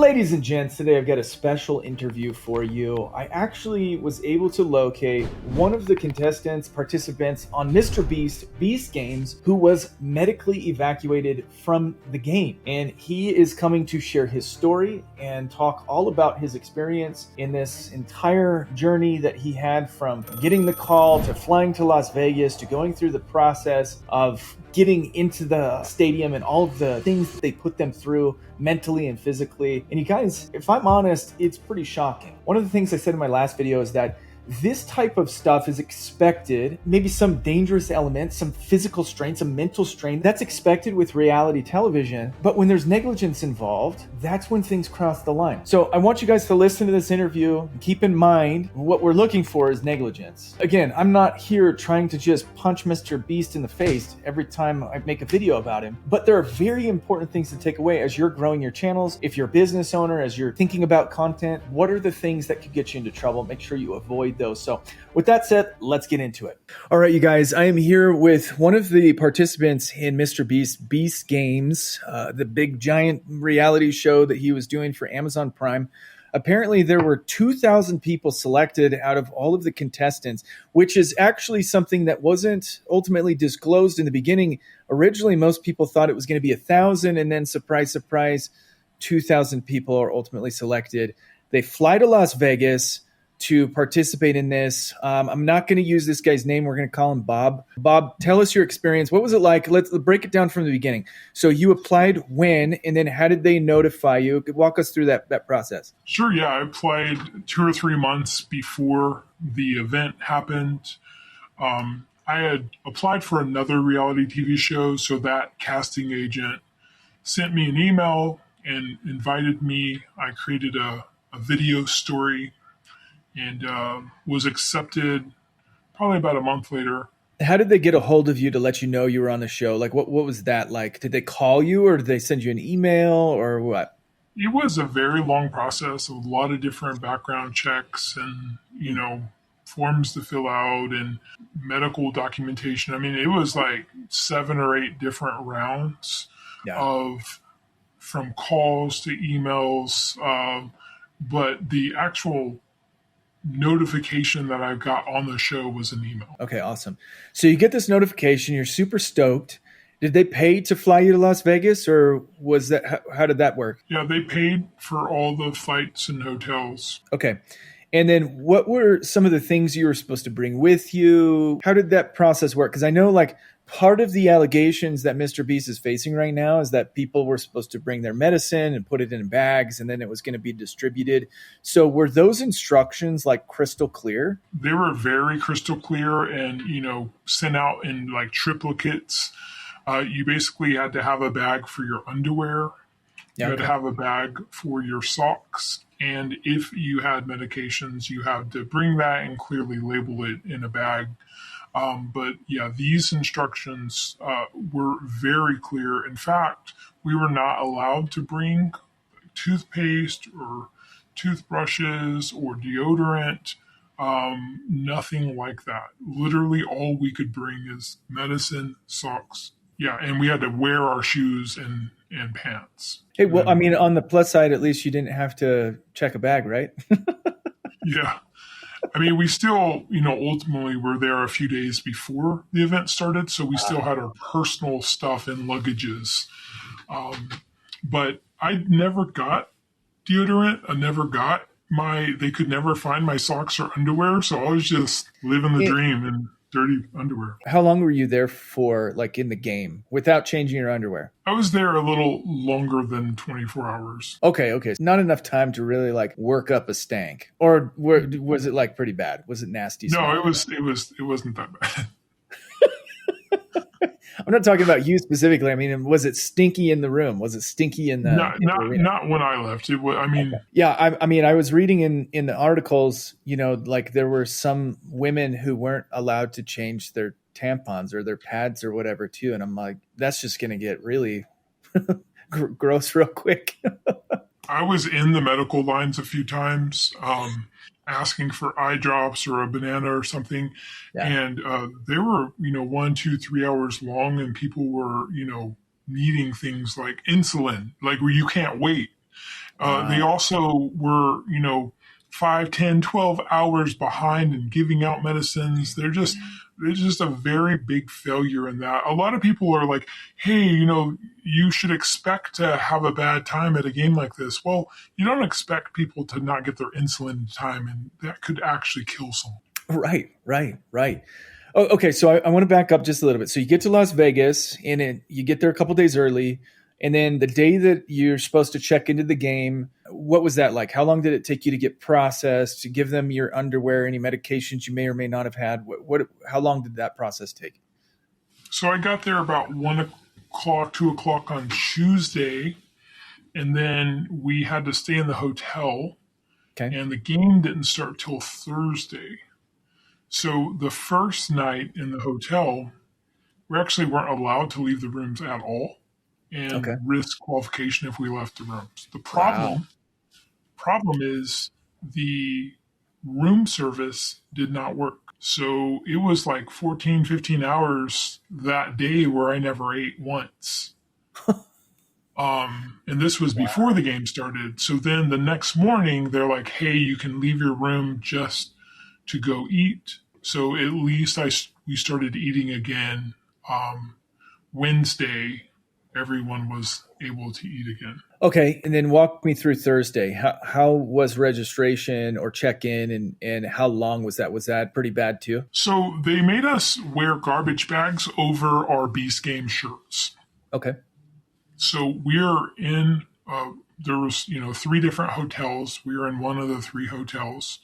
Ladies and gents, today I've got a special interview for you. I actually was able to locate one of the participants on Mr. Beast Games, who was medically evacuated from the game. And he is coming to share his story and talk all about his experience in this entire journey that he had, from getting the call to flying to Las Vegas to going through the process of getting into the stadium and all of the things that they put them through mentally and physically. And you guys, if I'm honest, it's pretty shocking. One of the things I said in my last video is that this type of stuff is expected, maybe some dangerous elements, some physical strain, some mental strain, that's expected with reality television. But when there's negligence involved, that's when things cross the line. So I want you guys to listen to this interview and keep in mind what we're looking for is negligence. Again, I'm not here trying to just punch Mr. Beast in the face every time I make a video about him, but there are very important things to take away as you're growing your channels. If you're a business owner, as you're thinking about content, what are the things that could get you into trouble? Make sure you avoid those. So with that said, let's get into it. All right, you guys, I am here with one of the participants in Mr. Beast Games, the big giant reality show that he was doing for Amazon Prime. Apparently, there were 2,000 people selected out of all of the contestants, which is actually something that wasn't ultimately disclosed in the beginning. Originally, most people thought it was going to be 1,000, and then surprise, surprise, 2,000 people are ultimately selected. They fly to Las Vegas to participate in this. I'm not going to use this guy's name. We're going to call him Bob. Bob, tell us your experience. What was it like? Let's break it down from the beginning. So you applied when, and then how did they notify you? Walk us through that process. Sure, yeah. I applied 2 or 3 months before the event happened. I had applied for another reality TV show, so that casting agent sent me an email and invited me. I created a video story and was accepted probably about a month later. How did they get a hold of you to let you know you were on the show? Like, what was that like? Did they call you, or did they send you an email, or what? It was a very long process, a lot of different background checks and, forms to fill out and medical documentation. I mean, it was like 7 or 8 different rounds from calls to emails. But the actual notification that I got on the show was an email. Okay, awesome. So you get this notification, you're super stoked. Did they pay to fly you to Las Vegas, or was that, how did that work? Yeah, they paid for all the flights and hotels. Okay. And then what were some of the things you were supposed to bring with you? How did that process work? Because I know part of the allegations that Mr. Beast is facing right now is that people were supposed to bring their medicine and put it in bags, and then it was going to be distributed. So were those instructions crystal clear? They were very crystal clear and, sent out in triplicates. You basically had to have a bag for your underwear. You had to have a bag for your socks. And if you had medications, you had to bring that and clearly label it in a bag. But yeah, these instructions were very clear. In fact, we were not allowed to bring toothpaste or toothbrushes or deodorant, nothing like that. Literally all we could bring is medicine, socks. Yeah, and we had to wear our shoes and pants. Hey, well, I mean, on the plus side, at least you didn't have to check a bag, right? Yeah. I mean, we still, ultimately were there a few days before the event started, so we still had our personal stuff in luggages. But I never got deodorant. I never got they could never find my socks or underwear, so I was just living the dream in dirty underwear. How long were you there for, in the game, without changing your underwear? I was there a little longer than 24 hours. Okay. Not enough time to really work up a stank. Or was it pretty bad? Was it nasty? No, it wasn't that bad. I'm not talking about you specifically. I mean, was it stinky in the room? Was it stinky in the not when I left. It was, I mean, okay. Yeah. I mean, I was reading in the articles, there were some women who weren't allowed to change their tampons or their pads or whatever too. And I'm like, that's just going to get really gross real quick. I was in the medical lines a few times, asking for eye drops or a banana or something. Yeah. And they were, 1, 2, 3 hours long, and people were, needing things like insulin, where you can't wait. They Wow. also were, 5, 10, 12 hours behind in giving out medicines. They're just a very big failure in that. A lot of people are like, hey, you should expect to have a bad time at a game like this. Well, you don't expect people to not get their insulin in time, and that could actually kill someone. Right, right, right. Oh, okay, so I want to back up just a little bit. So you get to Las Vegas, and you get there a couple days early, and then the day that you're supposed to check into the game, what was that like? How long did it take you to get processed, to give them your underwear, any medications you may or may not have had? How long did that process take? So I got there about 1 o'clock, 2 o'clock on Tuesday, and then we had to stay in the hotel, Okay, and the game didn't start till Thursday. So the first night in the hotel, we actually weren't allowed to leave the rooms at all and okay, risk qualification if we left the rooms. The wow. problem is the room service did not work. So it was like 14, 15 hours that day where I never ate once. And this was before the game started. So then the next morning, they're like, hey, you can leave your room just to go eat. So at least we started eating again. Wednesday, everyone was able to eat again. Okay, and then walk me through Thursday. How was registration or check in, and how long was that? Was that pretty bad too? So they made us wear garbage bags over our Beast Game shirts. Okay, So we're in. There was 3 different hotels. We were in one of the 3 hotels.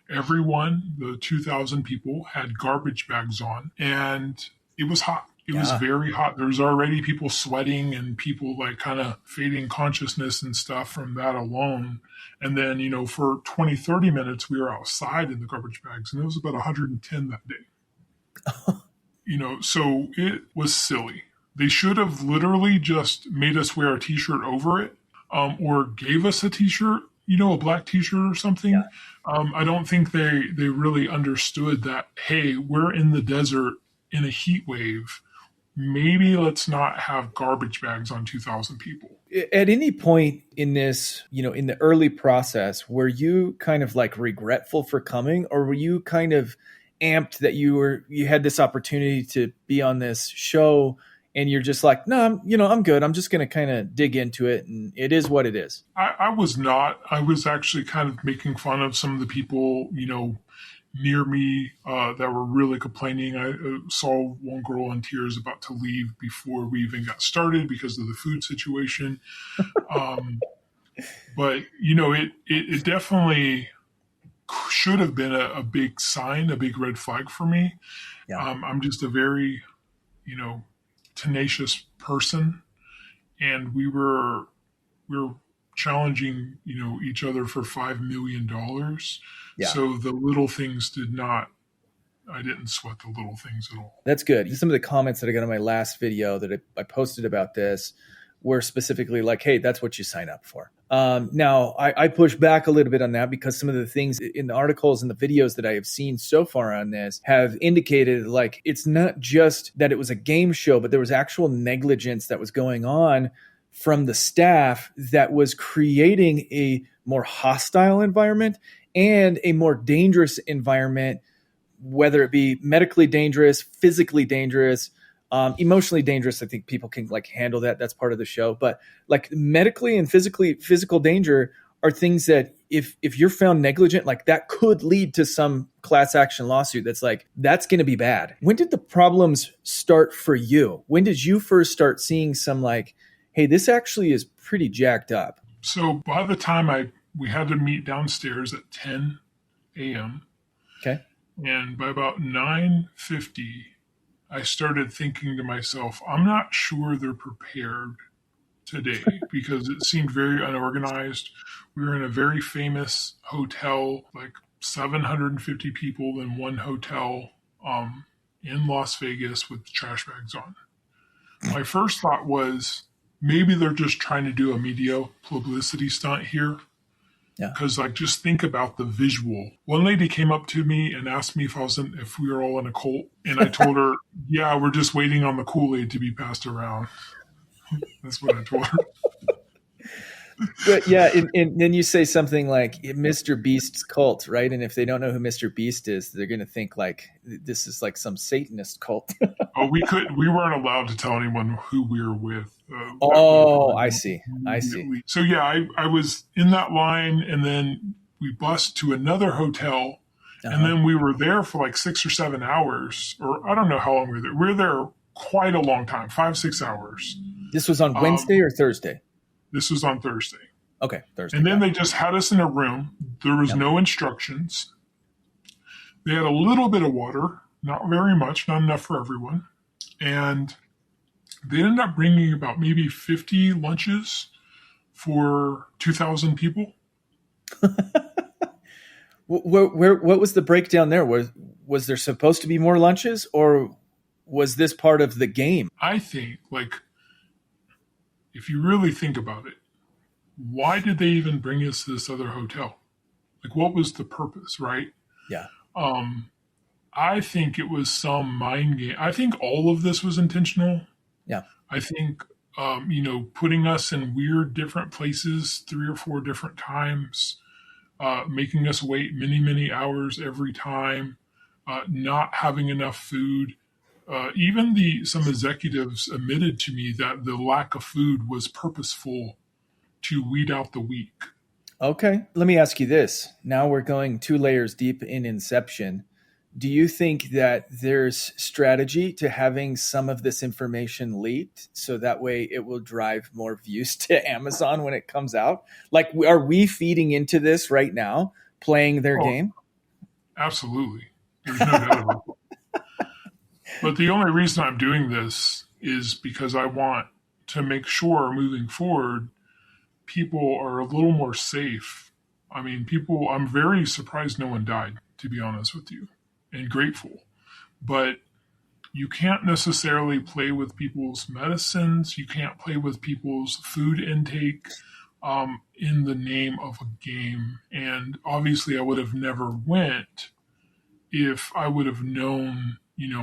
Everyone, the 2,000 people, had garbage bags on, and it was hot. It was yeah. very hot. There's already people sweating and people like kind of fading consciousness and stuff from that alone. And then, for 20, 30 minutes, we were outside in the garbage bags, and it was about 110 that day. So it was silly. They should have literally just made us wear a t-shirt over it, or gave us a t-shirt, a black t-shirt or something. Yeah. I don't think they really understood that, hey, we're in the desert in a heat wave. Maybe let's not have garbage bags on 2,000 people. At any point in this, in the early process, were you kind of like regretful for coming, or were you kind of amped that you had this opportunity to be on this show, and you're just like, no, I'm good. I'm just going to kind of dig into it, and it is what it is. I was not. I was actually kind of making fun of some of the people, near me that were really complaining. I saw one girl in tears about to leave before we even got started because of the food situation. Um, but it definitely should have been a big sign, a big red flag for me. Yeah. I'm just a very you know tenacious person, and we were challenging each other for $5 million. Yeah. So the little things did not. I didn't sweat the little things at all. That's good. Some of the comments that I got on my last video that I posted about this were specifically like, hey, that's what you sign up for. Now, I push back a little bit on that because some of the things in the articles and the videos that I have seen so far on this have indicated like it's not just that it was a game show, but there was actual negligence that was going on from the staff that was creating a more hostile environment and a more dangerous environment, whether it be medically dangerous, physically dangerous, emotionally dangerous. I think people can like handle that. That's part of the show. But like medically and physical danger are things that if you're found negligent, like that could lead to some class action lawsuit. That's going to be bad. When did the problems start for you? When did you first start seeing some like, hey, this actually is pretty jacked up? So by the time we had to meet downstairs at 10 a.m. Okay. And by about 9:50, I started thinking to myself, I'm not sure they're prepared today because it seemed very unorganized. We were in a very famous hotel, like 750 people in one hotel in Las Vegas with trash bags on. My first thought was maybe they're just trying to do a media publicity stunt here. Yeah. Because like just think about the visual. One lady came up to me and asked me if we were all in a cult, and I told her, "Yeah, we're just waiting on the Kool-Aid to be passed around." That's what I told her. But yeah, and then you say something like Mr. Beast's cult, right? And if they don't know who Mr. Beast is, they're going to think like this is like some Satanist cult. Oh, we weren't allowed to tell anyone who we were with. That would have Oh, probably I been see. I see. immediately. So yeah, I was in that line, and then we bused to another hotel, and Uh-huh. then we were there for like 6 or 7 hours, or I don't know how long we were there. We were there quite a long time, 5, 6 hours. This was on Wednesday Um, or Thursday? this was on Thursday. Okay, Thursday. And then Got they just had us in a room. There it. was Yep. no instructions. They had a little bit of water, not very much, not enough for everyone. And they ended up bringing about maybe 50 lunches for 2,000 people. What was the breakdown there? Was there supposed to be more lunches, or was this part of the game? I think, like, if you really think about it, why did they even bring us to this other hotel? Like, what was the purpose, right? Yeah. Um, I think it was some mind game. I think all of this was intentional. Yeah. I think, putting us in weird different places 3 or 4 different times, making us wait many, many hours every time, not having enough food. Even some executives admitted to me that the lack of food was purposeful to weed out the weak. Okay. Let me ask you this. Now we're going 2 layers deep in Inception. Do you think that there's strategy to having some of this information leaked so that way it will drive more views to Amazon when it comes out? Like, are we feeding into this right now, playing their Oh, game? absolutely. There's no doubt about it. But the only reason I'm doing this is because I want to make sure moving forward, people are a little more safe. I mean, I'm very surprised no one died, to be honest with you, and grateful. But you can't necessarily play with people's medicines. You can't play with people's food intake in the name of a game. And obviously, I would have never went if I would have known,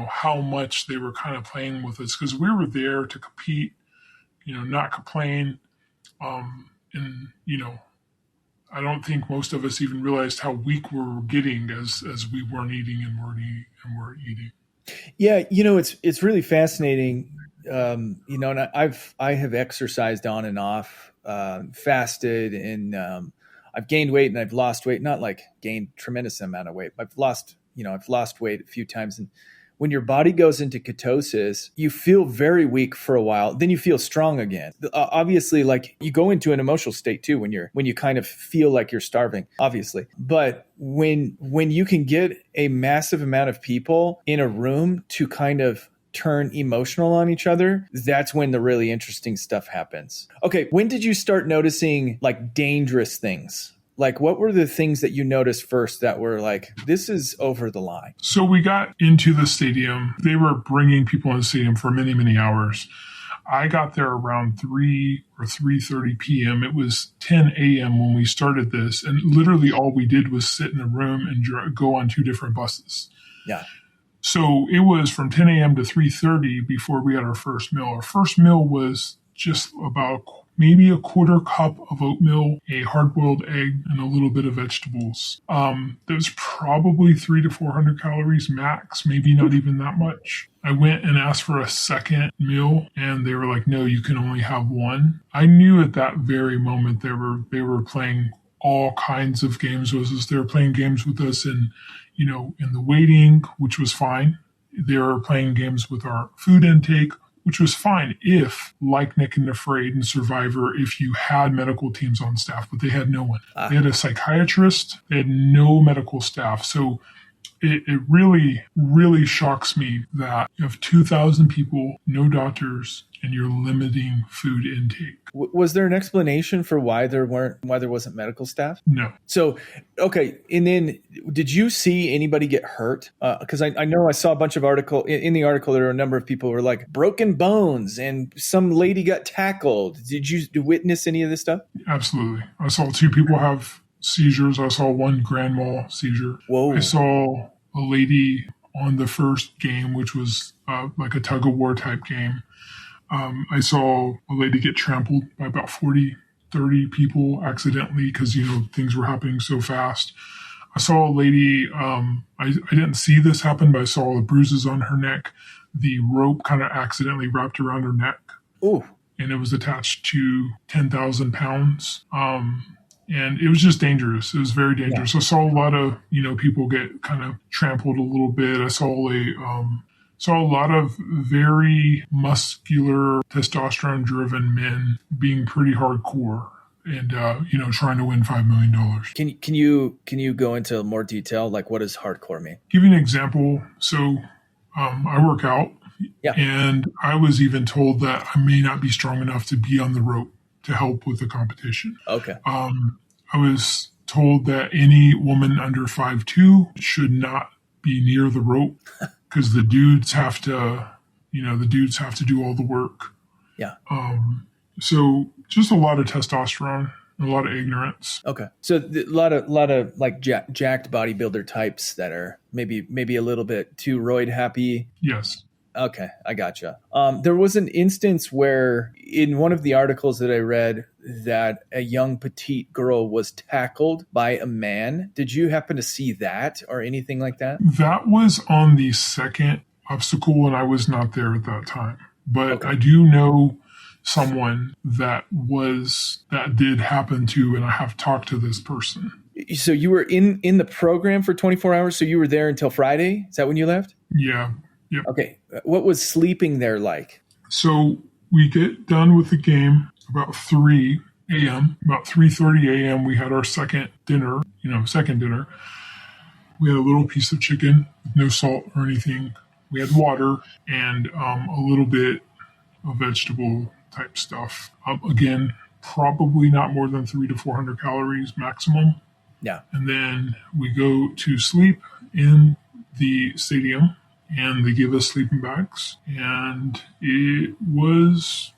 how much they were kind of playing with us, because we were there to compete, not complain. And I don't think most of us even realized how weak we were getting as we weren't eating and weren't eating. Yeah, it's really fascinating. And I have exercised on and off, fasted, and I've gained weight and I've lost weight. Not like gained tremendous amount of weight. I've lost weight a few times, and when your body goes into ketosis, you feel very weak for a while. Then you feel strong again. Obviously, like you go into an emotional state too when you kind of feel like you're starving. Obviously, but when you can get a massive amount of people in a room to kind of turn emotional on each other, that's when the really interesting stuff happens. Okay, when did you start noticing like dangerous things? Like, what were the things that you noticed first that were like, this is over the line? So we got into the stadium. They were bringing people in the stadium for many, many hours. I got there around 3 or 3:30 p.m. It was 10 a.m. when we started this. And literally all we did was sit in a room and go on 2 different buses. Yeah. So it was from 10 a.m. to 3:30 before we had our first meal. Our first meal was just about maybe a quarter cup of oatmeal, a hard-boiled egg, and a little bit of vegetables. That was probably 300 to 400 calories max, maybe not even that much. I went and asked for a second meal, and they were like, "No, you can only have one." I knew at that very moment they were playing all kinds of games with us. They were playing games with us in the waiting, which was fine. They were playing games with our food intake, which was fine if, like Nick and Afraid and Survivor, if you had medical teams on staff, but they had no one. They had a psychiatrist, they had no medical staff. So it really, really shocks me that you have 2,000 people, no doctors, and you're limiting food intake. Was there an explanation for why there wasn't medical staff? No. So, okay. And then did you see anybody get hurt? Because I know I saw a bunch of in the article, there were a number of people who were like broken bones and some lady got tackled. Did you witness any of this stuff? Absolutely. I saw 2 people have seizures. I saw 1 grand mal seizure. Whoa. I saw a lady on the first game, which was like a tug of war type game. I saw a lady get trampled by about 40 30 people accidentally because, things were happening so fast. I saw a lady, I didn't see this happen, but I saw the bruises on her neck. The rope kind of accidentally wrapped around her neck. Ooh. And it was attached to 10,000 pounds. And it was just dangerous. It was very dangerous. Yeah. I saw a lot of, people get kind of trampled a little bit. I saw a lot of very muscular, testosterone-driven men being pretty hardcore and, trying to win $5 million. Can you go into more detail? Like, what does hardcore mean? Give you an example. So I work out. Yeah. And I was even told that I may not be strong enough to be on the rope to help with the competition. Okay. I was told that any woman under 5'2" should not be near the rope because the dudes have to do all the work. Yeah. So just a lot of testosterone, a lot of ignorance. Okay. So a lot of like jacked bodybuilder types that are maybe a little bit too roid happy. Yes. Okay, I gotcha. There was an instance where in one of the articles that I read that a young petite girl was tackled by a man. Did you happen to see that or anything like that? That was on the second obstacle, and I was not there at that time. But okay. I do know someone that did happen to, and I have talked to this person. So you were in the program for 24 hours, so you were there until Friday? Is that when you left? Yeah. Yep. Okay. What was sleeping there like? So we get done with the game about 3 a.m. About 3:30 a.m. we had our second dinner. We had a little piece of chicken with no salt or anything. We had water and a little bit of vegetable type stuff. Again, probably not more than 300 to 400 calories maximum. Yeah. And then we go to sleep in the stadium. And they give us sleeping bags. And it was,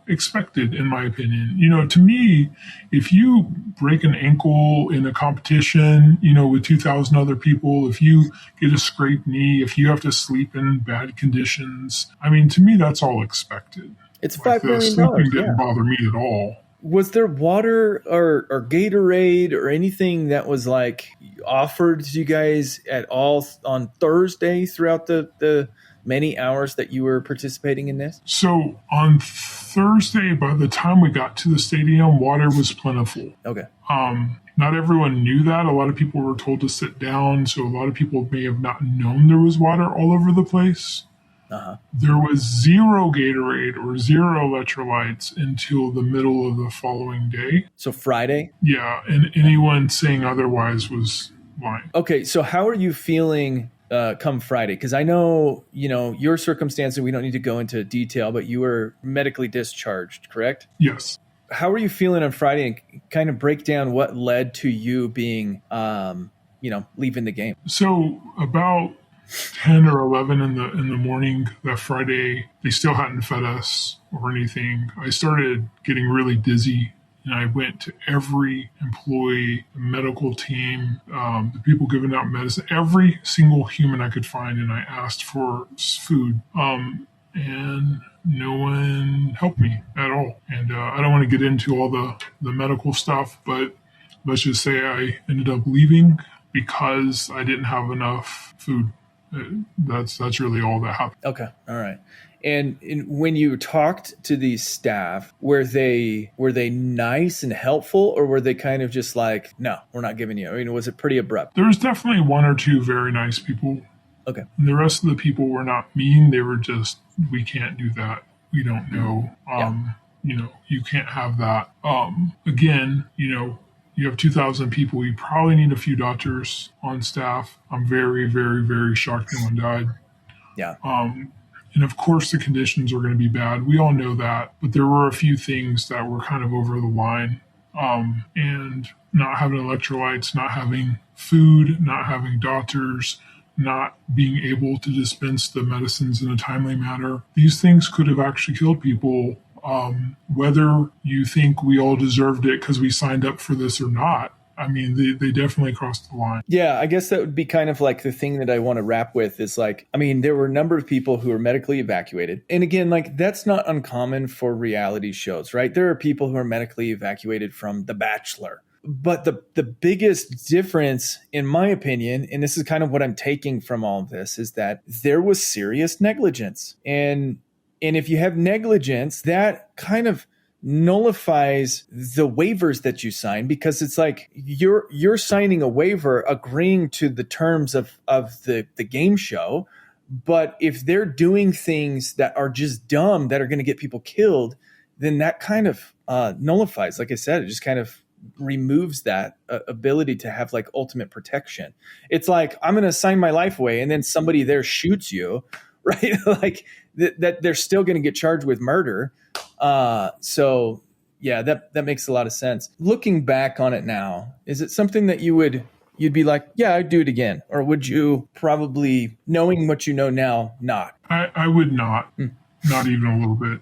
expected, in my opinion. To me, if you break an ankle in a competition, with 2,000 other people, if you get a scraped knee, if you have to sleep in bad conditions, to me, that's all expected. It's $5 million. Sleeping didn't bother me at all. Was there water or Gatorade or anything that was like offered to you guys at all on Thursday throughout the many hours that you were participating in this? So on Thursday, by the time we got to the stadium, water was plentiful. Okay. Not everyone knew that. A lot of people were told to sit down. So a lot of people may have not known there was water all over the place. Uh-huh. There was zero Gatorade or zero electrolytes until the middle of the following day. So Friday? Yeah, and anyone saying otherwise was lying. Okay, so how are you feeling come Friday? Because I know, your circumstances, we don't need to go into detail, but you were medically discharged, correct? Yes. How are you feeling on Friday, and kind of break down what led to you being, leaving the game? So about 10 or 11 in the morning that Friday, they still hadn't fed us or anything. I started getting really dizzy, and I went to every employee, the medical team, the people giving out medicine, every single human I could find, and I asked for food. And no one helped me at all. And I don't want to get into all the medical stuff, but let's just say I ended up leaving because I didn't have enough food. That's really all that happened. Okay. All right. And when you talked to these staff, were they nice and helpful, or were they kind of just like, no, we're not giving you? Was it pretty abrupt? There was definitely one or two very nice people. Okay. And the rest of the people were not mean. They were just, we can't do that. We don't know. You can't have that. Again, you have 2,000 people. You probably need a few doctors on staff. I'm very, very, very shocked no one died. Yeah. And of course, the conditions are going to be bad. We all know that. But there were a few things that were kind of over the line. And not having electrolytes, not having food, not having doctors, not being able to dispense the medicines in a timely manner. These things could have actually killed people. Whether you think we all deserved it because we signed up for this or not, I mean, they definitely crossed the line. Yeah, I guess that would be kind of like the thing that I want to wrap with is like, I mean, there were a number of people who were medically evacuated. And again, like that's not uncommon for reality shows, right? There are people who are medically evacuated from The Bachelor. But the biggest difference, in my opinion, and this is kind of what I'm taking from all of this, is that there was serious negligence. And if you have negligence, that kind of nullifies the waivers that you sign, because it's like you're signing a waiver agreeing to the terms of the game show. But if they're doing things that are just dumb, that are going to get people killed, then that kind of nullifies, like I said, it just kind of removes that ability to have like ultimate protection. It's like, I'm going to sign my life away and then somebody there shoots you, right? Like that they're still going to get charged with murder. So yeah, that makes a lot of sense. Looking back on it now, is it something that you'd be like, yeah, I'd do it again? Or would you probably, knowing what you know now, not? I would not, not even a little bit.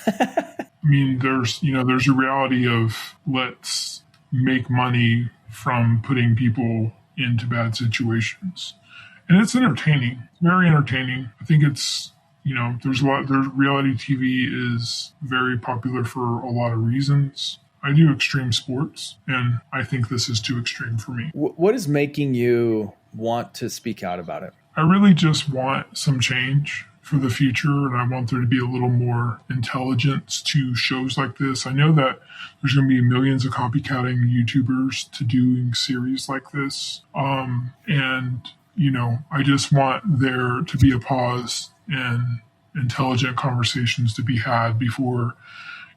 I mean, there's a reality of let's make money from putting people into bad situations. And it's entertaining, very entertaining. I think it's, there's reality TV is very popular for a lot of reasons. I do extreme sports, and I think this is too extreme for me. What is making you want to speak out about it? I really just want some change for the future, and I want there to be a little more intelligence to shows like this. I know that there's going to be millions of copycatting YouTubers to doing series like this. And, I just want there to be a pause and intelligent conversations to be had before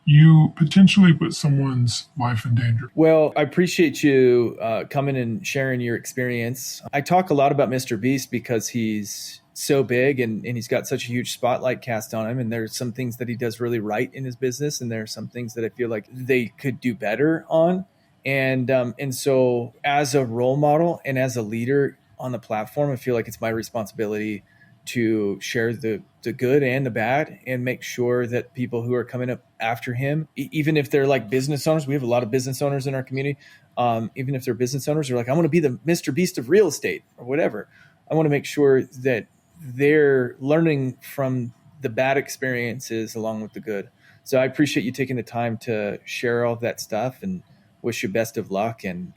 you potentially put someone's life in danger. Well, I appreciate you coming and sharing your experience. I talk a lot about Mr. Beast because he's so big and he's got such a huge spotlight cast on him. And there's some things that he does really right in his business. And there are some things that I feel like they could do better on. And so as a role model and as a leader on the platform, I feel like it's my responsibility to share the good and the bad and make sure that people who are coming up after him, even if they're like business owners, we have a lot of business owners in our community. Even if they're business owners, they're like, I want to be the Mr. Beast of real estate or whatever. I want to make sure that they're learning from the bad experiences along with the good. So I appreciate you taking the time to share all that stuff and wish you best of luck. And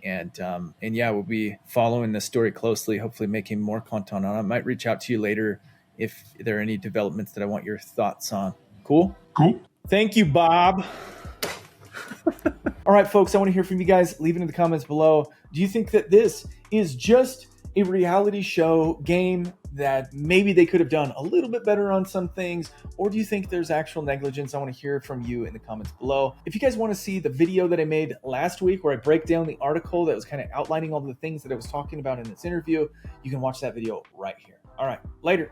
yeah, we'll be following this story closely, hopefully making more content on it. I might reach out to you later if there are any developments that I want your thoughts on. Cool? Cool. Thank you, Bob. All right, folks, I want to hear from you guys. Leave it in the comments below. Do you think that this is just a reality show game that maybe they could have done a little bit better on some things? Or do you think there's actual negligence? I want to hear from you in the comments below. If you guys want to see the video that I made last week where I break down the article that was kind of outlining all the things that I was talking about in this interview, you can watch that video right here. All right, later.